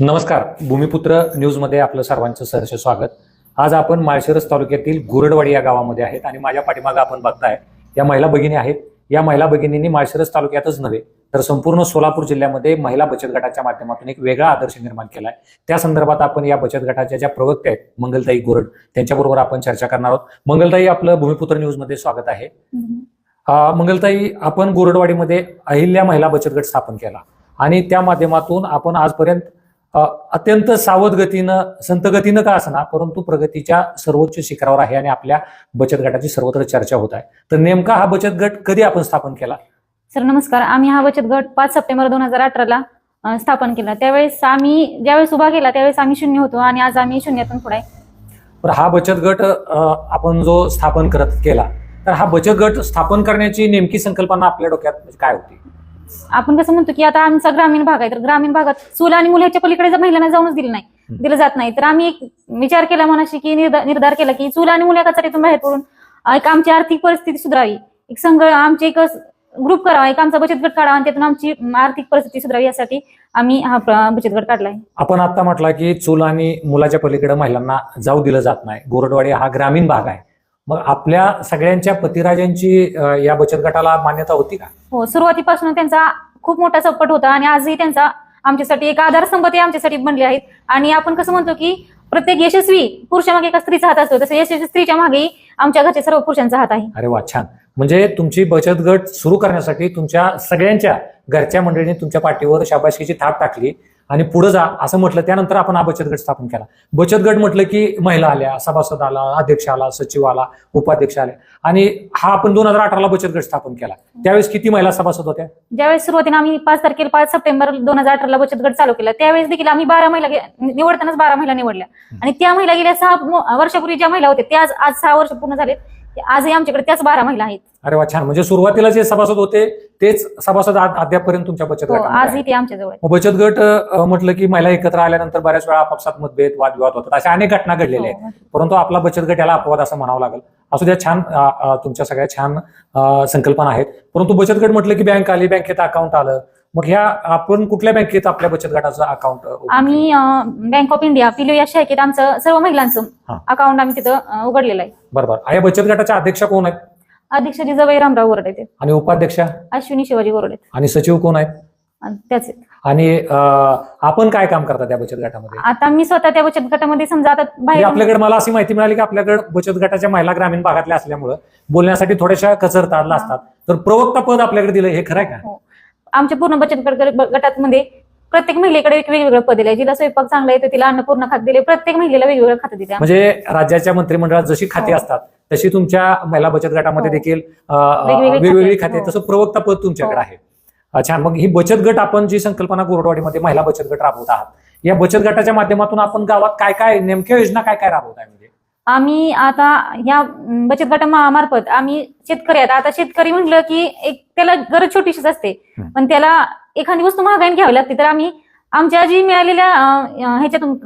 नमस्कार. भूमिपुत्र न्यूजमध्ये आपलं सर्वांचं सहर्ष स्वागत. आज आपण माळशिरस तालुक्यातील गुरडवाडी या गावामध्ये आहेत आणि माझ्या पाठीमागे आपण बघताय या महिला भगिनी आहेत. या महिला भगिनींनी माळशिरस तालुक्यातच नव्हे तर संपूर्ण सोलापूर जिल्ह्यामध्ये महिला बचत गटाच्या माध्यमातून एक वेगळा आदर्श निर्माण केला आहे. त्या संदर्भात आपण या बचत गटाच्या ज्या प्रवक्त्या आहेत मंगलताई गोरड त्यांच्याबरोबर आपण चर्चा करणार आहोत. मंगलताई, आपलं भूमिपुत्र न्यूजमध्ये स्वागत आहे. मंगलताई, आपण गुरडवाडीमध्ये अहिल्या महिला बचत गट स्थापन केला आणि त्या माध्यमातून आपण आजपर्यंत अत्यंत सावध गतीनं, संत गतीनं का असणार परंतु प्रगतीच्या सर्वोच्च शिखरावर आहे आणि आपल्या बचत गटाची सर्वत्र चर्चा होत आहे. तर नेमका हा बचत गट कधी आपण स्थापन केला? सर नमस्कार. आम्ही हा बचत गट 5 सप्टेंबर 2018 स्थापन केला. त्यावेळेस आम्ही ज्यावेळेस उभा केला त्यावेळेस आम्ही शून्य होतो आणि आज आम्ही शून्यातून पुढे. तर हा बचत गट आपण जो स्थापन केला, तर हा बचत गट स्थापन करण्याची नेमकी संकल्पना आपल्या डोक्यात काय होती? आपण कसं म्हणतो की आता आमचा ग्रामीण भाग आहे, तर ग्रामीण भागात चूल आणि मुलाच्या पलीकडे जर महिलांना जाऊनच दिलं जात नाही. तर आम्ही एक विचार केला मनाशी की निर्धार केला की चूल आणि मुलाच्यातून बाहेर पडून एक आमची आर्थिक परिस्थिती सुधारावी, एक संघ आमचे एक ग्रुप करावा, एक आमचा बचत गट काढावा आणि त्यातून आमची आर्थिक परिस्थिती सुधारावी यासाठी आम्ही हा बचत गट काढलाय. आपण आता म्हटला की चूल आणि मुलाच्या पलीकडे महिलांना जाऊ दिलं जात नाही. गोरडवाडी हा ग्रामीण भाग आहे. मग आपल्या सगळ्यांच्या पतिराजांची या बचत गटाला मान्यता होती का? हो, सुरुवातीपासून त्यांचा खूप मोठा सपोर्ट होता आणि आजही त्यांचा आमच्यासाठी एक आधारस्तंभ ते आमच्यासाठी बनले आहेत. आणि आपण कसं म्हणतो की प्रत्येक यशस्वी पुरुषामागे एका स्त्रीचा हात असतो, तसं यशस्वी स्त्रीच्या मागेही आमच्या घरच्या सर्व पुरुषांचा हात आहे. अरे वा, छान. म्हणजे तुमची बचत गट सुरू करण्यासाठी तुमच्या सगळ्यांच्या घरच्या मंडळींनी तुमच्या पाठीवर शाबासकीची थाप टाकली आणि पुढे जा असं म्हटलं. त्यानंतर आपण हा बचत गट स्थापन केला. बचत गट म्हटलं की महिला आल्या, सभासद आला, अध्यक्ष आला, सचिव आला, उपाध्यक्ष आले आणि हा आपण 2018ला बचत गट स्थापन केला. त्यावेळेस किती महिला सभासद होत्या? ज्यावेळेस सुरुवातीला आम्ही 5 सप्टेंबर 2018ला बचत गट चालू केला त्यावेळेस देखील आम्ही 12 महिला निवडतानाच 12 महिला निवडल्या आणि त्या महिला गेल्या 6 वर्षापूर्वी ज्या महिला होत्या त्या आज 6 वर्ष पूर्ण झालेत, आजही आमच्याकडे त्याच 12 महिला आहेत. अरे वा, छान. म्हणजे सुरुवातीला जे सभासद होते तेच सभासद अद्यापपर्यंत तुमच्या बचत गटात आजही ते आमच्याजवळ. बचत गट म्हटलं की महिला एकत्र आल्यानंतर बऱ्याच वेळा आपापसात मतभेद, वादविवाद होतात. अशा अनेक घटना घडलेल्या आहेत. परंतु आपला बचत गट याला अपवाद असं म्हणावं लागेल. असू द्या, छान. तुमच्या सगळ्या छान संकल्पना आहेत. परंतु बचत गट म्हटलं की बँक आली, बँकेत अकाउंट आलं. मग ह्या आपण कुठल्या बँकेत आपल्या बचत गटाचं अकाउंट? आम्ही बँक ऑफ इंडिया पिलो या शाखेत आमचं सर्व महिलांचं अकाउंट आम्ही तिथं उघडलेलं आहे. बरोबर. या बचत गटाच्या अध्यक्ष कोण आहेत? अध्यक्ष जिजाबाई रामराव गोरड आहेत आणि उपाध्यक्ष अश्विनी शिवाजी गोरड आहेत आणि सचिव कोण आहेत? त्याचे. आणि आपण काय काम करता त्या बचत गटामध्ये? आता मी स्वतः त्या बचत गटामध्ये समजा आता बाहेर आपल्याकडे मला अशी माहिती मिळाली की आपल्याकडे बचत गटाच्या महिला ग्रामीण भागातल्या असल्यामुळे बोलण्यासाठी थोड्याशा कचरतात, असतात. तर प्रवक्ता पद आपल्याकडे दिलं, हे खरं आहे का? आमच्या पूर्ण बचत गटामध्ये प्रत्येक महिलेकडे एक वेगवेगळं पद दिलंय. जिला स्वयंपाक चांगला येतो तिला अन्नपूर्ण खाते दिले. प्रत्येक महिलेला वेगवेगळं खातं दिलं. म्हणजे राज्याच्या मंत्रिमंडळात जशी खाती असतात तशी तुमच्या महिला बचत गटामध्ये देखील वेगवेगळी खाते, तसं प्रवक्ता पद तुमच्याकडे आहे. छान. मग ही बचत गट, आपण जी संकल्पना गोरडवाडीमध्ये महिला बचत गट राबवत आहात, या बचत गटाच्या माध्यमातून आपण गावात काय काय नेमक्या योजना काय काय राबवत आहे? म्हणजे आम्ही आता या बचत गटामार्फत आम्ही शेतकरी आहेत. आता शेतकरी म्हटलं की एक त्याला गरज छोटीशीच असते, पण त्याला एखादी वस्तू महागाईने घ्यावी लागते. तर आम्ही आमच्या जी मिळालेल्या ह्याच्यातून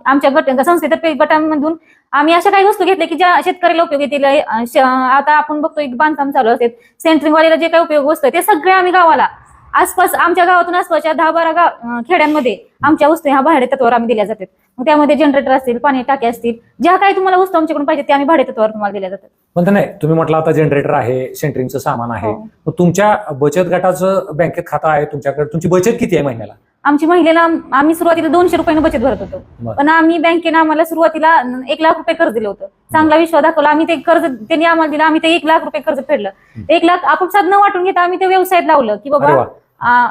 आमच्या संस्थेतर्फे गटांमधून आम्ही अशा काही वस्तू घेतल्या की ज्या शेतकऱ्याला उपयोग येतील. आता आपण बघतोय बांधकाम चालू असेल, सेंटरिंगवाल्याला जे काही उपयोग वस्तू आहे ते सगळे आम्ही गावाला आसपास आमच्या गावातून आसपासच्या 10-12 खेड्यांमध्ये आमच्या वस्तू ह्या भाडे तत्वावर आम्ही दिल्या जातात. मग त्यामध्ये जनरेटर असतील, पाणी टाके असतील, ज्या काही तुम्हाला वस्तू आमच्याकडून पाहिजे ते आम्ही भाडे तत्वावर तुम्हाला दिल्या जातात. पण नाही, तुम्ही म्हटलं आता जनरेटर आहे, सेंटरिंगचं सामान आहे. मग तुमच्या बचत गटाचं बँकेत खातं आहे तुमच्याकडे. तुमची बचत किती आहे महिन्याला? आमची महिलेला आम्ही सुरुवातीला 200 रुपयानं बचत भरत होतो, पण आम्ही बँकेनं आम्हाला सुरुवातीला 1 लाख रुपये कर्ज दिलं होतं. चांगला विश्वास दाखवला. आम्ही ते कर्ज त्यांनी आम्हाला दिलं. आम्ही ते 1 लाख रुपये कर्ज फेडलं. 1 लाख आपापसात न वाटून घेता आम्ही ते व्यवसायात लावलं की बाबा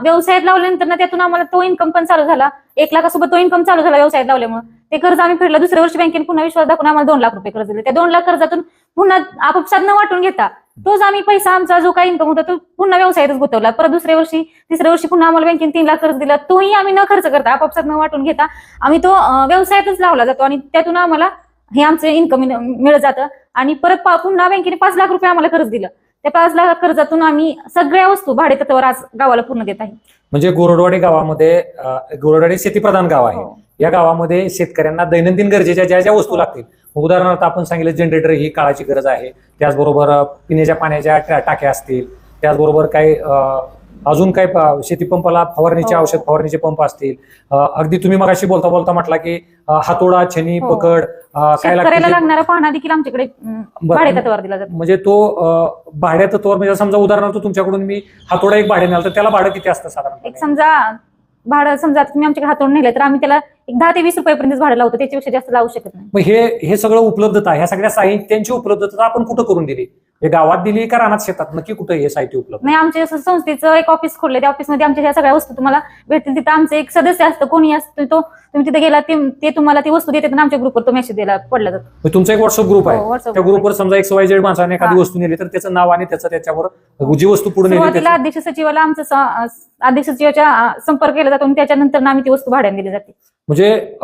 व्यवसायात लावल्यानंतर ना त्यातून आम्हाला तो इन्कम पण चालू झाला. 1 लाखासोबत तो इन्कम चालू झाला व्यवसायात लावल्यामुळे. ते कर्ज आम्ही फेडलं. दुसऱ्या वर्षी बँकेने पुन्हा विश्वास दाखवून आम्हाला 2 लाख रुपये कर्ज दिले. त्या 2 लाख कर्जातून पुन्हा आपापसात न वाटून घेता तोच आम्ही पैसा आमचा जो काही इन्कम होता तो पुन्हा व्यवसायातच गुंतवला. परत तिसऱ्या वर्षी पुन्हा आम्हाला बँकेने 3 लाख कर्ज दिला. तोही आम्ही न खर्च करता आपापसात न वाटून घेता आम्ही तो व्यवसायातच लावला जातो आणि त्यातून आम्हाला हे आमचं इन्कम मिळत जातं. आणि परत पुन्हा बँकेने 5 लाख रुपये आम्हाला कर्ज दिलं. त्या 5 लाख कर्जातून आम्ही सगळ्या वस्तू भाडे तत्वावर आज गावाला पूर्ण देत आहे. म्हणजे गोरडवाडी गावामध्ये, गोरडवाडी शेतीप्रधान गाव आहे. या गावामध्ये शेतकऱ्यांना दैनंदिन गरजेच्या ज्या ज्या वस्तू लागतील, उदाहरणार्थ आपण सांगितलं जनरेटर ही काळाची गरज आहे. त्याचबरोबर पिण्याच्या पाण्याच्या टाक्या असतील, त्याचबरोबर काही अजून काय शेती पंपाला फवारणीचे औषध फवारणीचे पंप असतील, अगदी तुम्ही मगाशी बोलता बोलता म्हटला की हातोडा, छेनी, पकड, काय शेतकऱ्याला लागणारा पाहणा देखील आमच्याकडे भाडेतत्वावर दिला जातो. म्हणजे तो भाड्यातत्वावर, म्हणजे समजा उदाहरणार्थ तुमच्याकडून मी हातोडा एक भाड्याने आला तर त्याला भाडं किती असतं साधारण? एक समजा भाडं समजा तुम्ही आमच्याकडे हातून नेलं तर आम्ही त्याला एक 10 ते 20 रुपयापर्यंत भाडं लावतो, त्याच्यापेक्षा जास्त लावू शकत नाही. मग हे सगळं उपलब्धता, ह्या सगळ्या साहित्यांची उपलब्धता आपण कुठं करून दिली? हे गावात दिली का रानात, शेतात? नक्की कुठं हे साहित्य उपलब्ध? नाही, आमच्या संस्थेचं एक ऑफिस खोललं, त्या ऑफिसमध्ये आमच्या ह्या सगळ्या वस्तू तुम्हाला भेटतील. तिथं आमचं एक सदस्य असतं, कोणी असतं, तो तुम्ही तिथे गेला ते तुम्हाला ती वस्तू देतात आणि आमच्या ग्रुपवर तो मेसेज द्यायला पडला जातो. तुमचा एक व्हॉट्सअप ग्रुप आहे, WhatsApp त्या ग्रुपवर समजा XYZ माणसाने एखादी वस्तू नेली तर त्याचं नाव आणि त्याच्यावर जी वस्तू पुढे नेली सुरुवातीला अध्यक्ष सचिवाला आमचं अध्यक्ष सचिवाच्या संपर्क केला जातो आणि त्याच्यानंतर आम्ही ती वस्तू भाड्याने दिली जाते. म्हणजे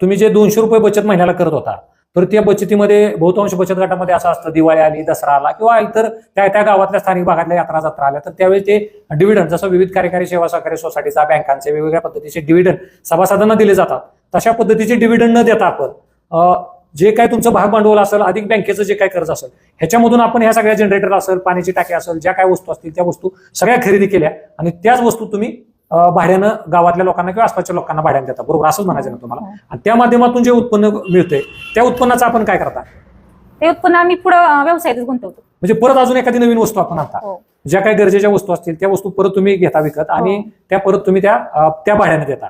तुम्ही जे 200 रुपये बचत महिन्याला करत होता, तर त्या बचतीमध्ये बहुतांश बचत गटामध्ये असं असतं, दिवाळी आली, दसरा आला किंवा इतर त्या गावातल्या स्थानिक भागातल्या यात्रा जत्रा आल्या तर त्यावेळी ते डिव्हिडंड, जसं विविध कार्यकारी सेवा सहकारी सोसायटीचा, बँकांचे वेगवेगळ्या पद्धतीचे डिव्हिडंड सभासदांना दिले जातात, तशा पद्धतीचे डिव्हिडंड न देता आपण जे काय तुमचं भाग भांडवल असेल, अधिक बँकेचं जे काय कर्ज असेल, ह्याच्यामधून आपण ह्या सगळ्या जनरेटर असेल, पाण्याची टाकी असेल, ज्या काय वस्तू असतील त्या वस्तू सगळ्या खरेदी केल्या आणि त्याच वस्तू तुम्ही भाड्यानं गावातल्या लोकांना किंवा आसपासच्या लोकांना भाड्याने देता, बरोबर? असंच म्हणायचं ना तुम्हाला? आणि त्या माध्यमातून जे उत्पन्न मिळतंय त्या उत्पन्नाचं आपण काय करता? ते उत्पन्न आम्ही पुढे व्यवसायातच गुंतवतो. म्हणजे परत अजून एखादी नवीन वस्तू आपण आणता, ज्या काही गरजेच्या वस्तू असतील त्या वस्तू परत तुम्ही घेता विकत आणि त्या परत तुम्ही त्या भाड्याने देता.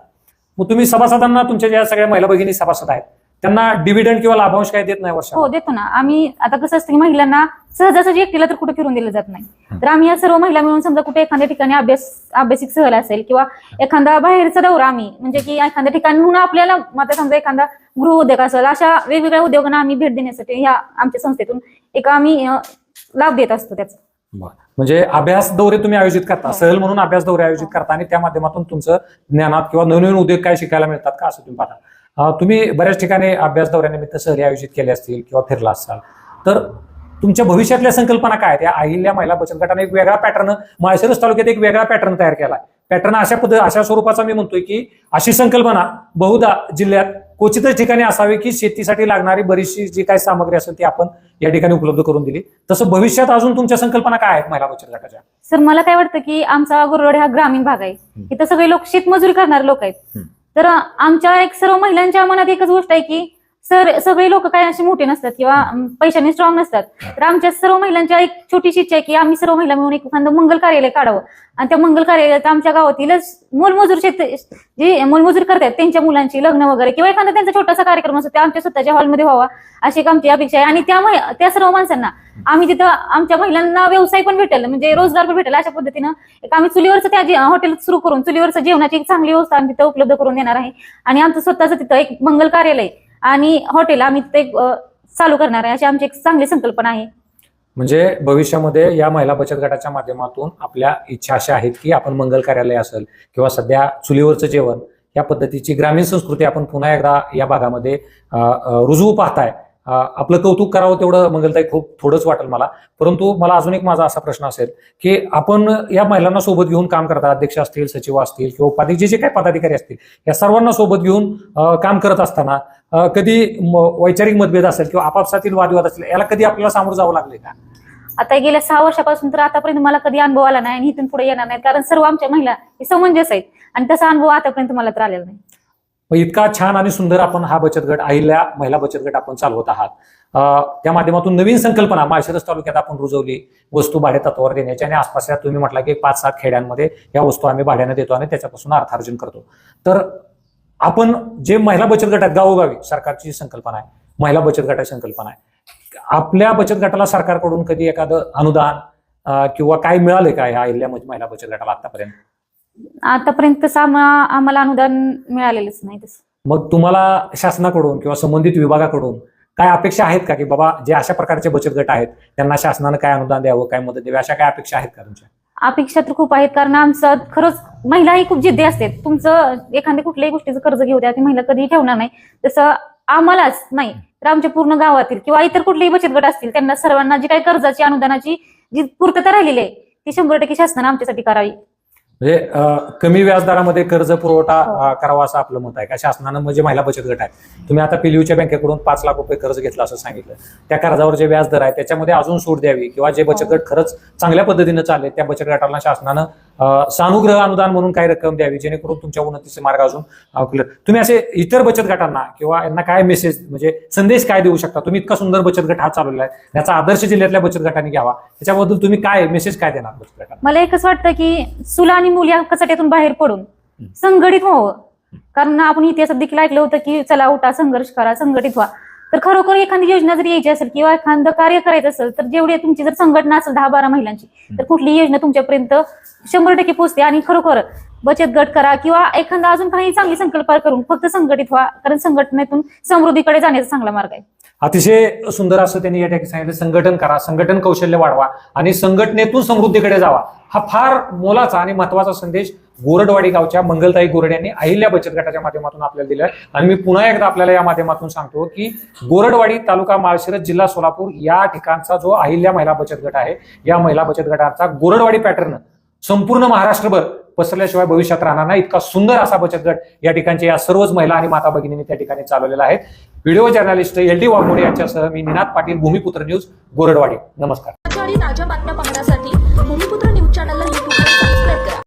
मग तुम्ही सभासदांना, तुमच्या ज्या सगळ्या महिला भगिनी सभासद आहेत त्यांना डिव्हिडंड किंवा लाभांश काय देत नाही वर्षाला? हो, देतो ना आम्ही. आता कसं असतं की महिलांना सहजासहजी एकटीला तर कुठे फिरून दिलं जात नाही, तर आम्ही या सर्व महिला मिळून समजा कुठे एखाद्या ठिकाणी अभ्यासिक सहल असेल किंवा एखादा बाहेरचा दौरा, आम्ही म्हणजे की एखाद्या ठिकाणी म्हणून आपल्याला आता समजा एखादा गृह उद्योग असेल, अशा वेगवेगळ्या उद्योगांना आम्ही भेट देण्यासाठी ह्या आमच्या संस्थेतून एक आम्ही लाभ देत असतो त्याचा. म्हणजे अभ्यास दौरे तुम्ही आयोजित करता, सहल म्हणून अभ्यास दौरे आयोजित करता आणि त्या माध्यमातून तुमचं ज्ञानात किंवा नवीन उद्योग काय शिकायला मिळतात का, असं तुम्ही पाहता. तुम्ही बऱ्याच ठिकाणी अभ्यास दौऱ्यानिमित्त सहली आयोजित केली असतील किंवा फिरला असाल, तर तुमच्या भविष्यातल्या संकल्पना काय आहेत? या अहिल्या महिला बचत गटाने एक वेगळा पॅटर्न, माळशिरस तालुक्यात एक वेगळा पॅटर्न तयार केला. पॅटर्न अशा स्वरूपाचा मी म्हणतोय की अशी संकल्पना बहुधा जिल्ह्यात क्वचितच ठिकाणी असावी की शेतीसाठी लागणारी बरीचशी जी काही सामग्री असेल ती आपण या ठिकाणी उपलब्ध करून दिली. तसं भविष्यात अजून तुमच्या संकल्पना काय आहेत महिला बचत गटाच्या? सर, मला काय वाटतं की आमचा गुरवडे हा ग्रामीण भाग आहे, इथं सगळे लोक शेतमजुरी करणारे लोक आहेत. तर आमच्या एक सर्व महिलांच्या मनात एकच गोष्ट आहे की सगळे लोक काय असे मोठे नसतात किंवा पैशाने स्ट्रॉंग नसतात. तर आमच्या सर्व महिलांच्या एक छोटीशी इच्छा आहे की आम्ही सर्व महिला मिळून एखादं मंगल कार्यालय काढावं आणि त्या मंगल कार्यालयात आमच्या गावातीलच मोलमजूर जे मोलमजूर करतात त्यांच्या मुलांची लग्न वगैरे किंवा एखादा त्यांचा छोटासा कार्यक्रम असतो त्या आमच्या स्वतःच्या हॉलमध्ये व्हावा अशी एक आमची अपेक्षा आहे. आणि त्या सर्व माणसांना आम्ही तिथं आमच्या महिलांना व्यवसाय पण भेटेल, म्हणजे रोजगार पण भेटेल, अशा पद्धतीनं एक आम्ही चुलीवरचं त्या हॉटेल सुरू करून चुलीवरचं जेवणाची एक चांगली व्यवस्था आम्ही तिथं उपलब्ध करून देणार आहे. आणि आमचं स्वतःचं तिथं एक मंगल कार्यालय आणि हॉटेल आम्ही तिथे चालू करणार आहे, अशी आमची एक चांगली संकल्पना आहे. म्हणजे भविष्यामध्ये या महिला बचत गटाच्या माध्यमातून आपल्या इच्छा अशा आहेत की आपण मंगल कार्यालय असेल किंवा सध्या चुलीवरचं जेवण या पद्धतीची ग्रामीण संस्कृती आपण पुन्हा एकदा या भागामध्ये रुजवू पाहताय. आपलं कौतुक करावं तेवढं मंगलताई खूप थोडंच वाटेल मला. परंतु मला अजून एक माझा असा प्रश्न असेल की आपण या महिलांना सोबत घेऊन काम करता, अध्यक्ष असतील, सचिव असतील किंवा उपाध्यक्ष जे काही पदाधिकारी असतील या सर्वांना सोबत घेऊन काम करत असताना कधी वैचारिक मतभेद असेल किंवा आपापसातील वादविवाद असतील, याला कधी आपल्याला सामोरं जावं लागले का? आता गेल्या 6 वर्षापासून तर आतापर्यंत मला कधी अनुभव आला नाही आणि इथून पुढे येणार नाही, कारण सर्व आमच्या महिला हे समंजस आहेत आणि तसा अनुभव आतापर्यंत मला तर आलेला नाही. इतका छान आणि सुंदर आपण हा बचत गट, अहिल्या महिला बचत गट आपण चालवत आहात. त्या माध्यमातून नवीन संकल्पना माळशिरस तालुक्यात आपण रुजवली, वस्तू भाडे तत्वावर देण्याची आणि आसपासच्या तुम्ही म्हटला की 5-7 खेड्यांमध्ये या वस्तू आम्ही भाड्याने देतो आणि त्याच्यापासून अर्थार्जन करतो. तर आपण जे महिला बचत गट आहेत गावोगावी, सरकारची संकल्पना आहे, महिला बचत गटाची संकल्पना आहे, आपल्या बचत गटाला सरकारकडून कधी एखादं अनुदान किंवा काय मिळालंय का ह्या अहिल्या महिला बचत गटाला आतापर्यंत? आतापर्यंत तसं आम्हाला अनुदान मिळालेलंच नाही. तसं मग तुम्हाला शासनाकडून किंवा संबंधित विभागाकडून काय अपेक्षा आहेत का की बाबा जे अशा प्रकारचे बचत गट आहेत त्यांना शासनानं काय अनुदान द्यावं, काय मदत द्यावी, अशा काय अपेक्षा आहेत का तुमच्या? अपेक्षा तर खूप आहेत, कारण आमचं खरंच महिलाही खूप जिद्दी असते. तुमचं एखाद्या कुठल्याही गोष्टीचं कर्ज घेऊ द्या, ती महिला कधीही ठेवणार नाही. तसं आम्हालाच नाही तर आमच्या पूर्ण गावातील किंवा इतर कुठलेही बचत गट असतील त्यांना सर्वांना जी काही कर्जाची अनुदानाची जी पूर्तता राहिलेली आहे ती 100% शासनानं आमच्यासाठी करावी. म्हणजे कमी व्याजदरामध्ये कर्ज पुरवठा करावा असं आपलं मत आहे का? शासनानं म्हणजे महिला बचत गट आहे, तुम्ही आता पिलीयूच्या बँकेकडून 5 लाख रुपये कर्ज घेतलं असं सांगितलं, त्या कर्जावर जे व्याज दर आहे त्याच्यामध्ये अजून सूट द्यावी किंवा जे बचत गट खरंच चांगल्या पद्धतीनं चालले त्या बचत गटाला शासनानं सानुग्रह अनुदान म्हणून काही रक्कम द्यावी जेणेकरून तुमच्या उन्नतीचे मार्ग अजून क्लिअर. तुम्ही असे इतर बचत गटांना किंवा यांना काय मेसेज म्हणजे संदेश काय देऊ शकता? तुम्ही इतका सुंदर बचत गट हा चालवलेला आहे, याचा आदर्श जिल्ह्यातल्या बचत गटांनी घ्यावा, त्याच्याबद्दल तुम्ही काय मेसेज काय देणार बचत गटांना? मला एकच वाटतं की चूल आणि मूल या कचाट्यातून बाहेर पडून संघटित व्हावं. कारण आपण इतिहासात देखील ऐकलं होतं की चला उठा, संघर्ष करा, संघटित व्हा. तर खरोखर एखादी योजना जर यायची असेल किंवा एखादं कार्य करायचं असेल तर जेवढी तुमची जर संघटना असेल 10-12 महिलांची तर कुठली योजना तुमच्यापर्यंत 100% पोहोचते. आणि खरोखर बचत गट करा किंवा एखादा अजून काही चांगली संकल्प करून फक्त संघटित व्हा, कारण संघटनेतून समृद्धीकडे जाण्याचा चांगला मार्ग आहे. अतिशय सुंदर असं त्यांनी या ठिकाणी सांगितलं. संघटन करा, संघटन कौशल्य वाढवा आणि संघटनेतून समृद्धीकडे जावा, हा फार मोलाचा आणि महत्वाचा संदेश गोरडवाडी गावच्या मंगलताई गोरड यांनी अहिल्या बचत गटाच्या माध्यमातून आपल्याला दिला. आणि मी पुन्हा एकदा आपल्याला या माध्यमातून सांगतो की गोरडवाडी तालुका माळशिरस जिल्हा सोलापूर या ठिकाणचा जो अहिल्या महिला बचत गट आहे, या महिला बचत गटाचा गोरडवाडी पॅटर्न संपूर्ण महाराष्ट्रभर पसरल्याशिवाय भविष्यात राहणार नाही, इतका सुंदर असा बचत गट या ठिकाणच्या या सर्वच महिला आणि माता भगिनींनी त्या ठिकाणी चालवलेला आहे. व्हिडिओ जर्नलिस्ट LD वाघमोडे यांच्यासह मी निनाद पाटील, भूमिपुत्र न्यूज, गोरडवाडी. नमस्कार. ताज्या बातम्या पाहण्यासाठी भूमिपुत्र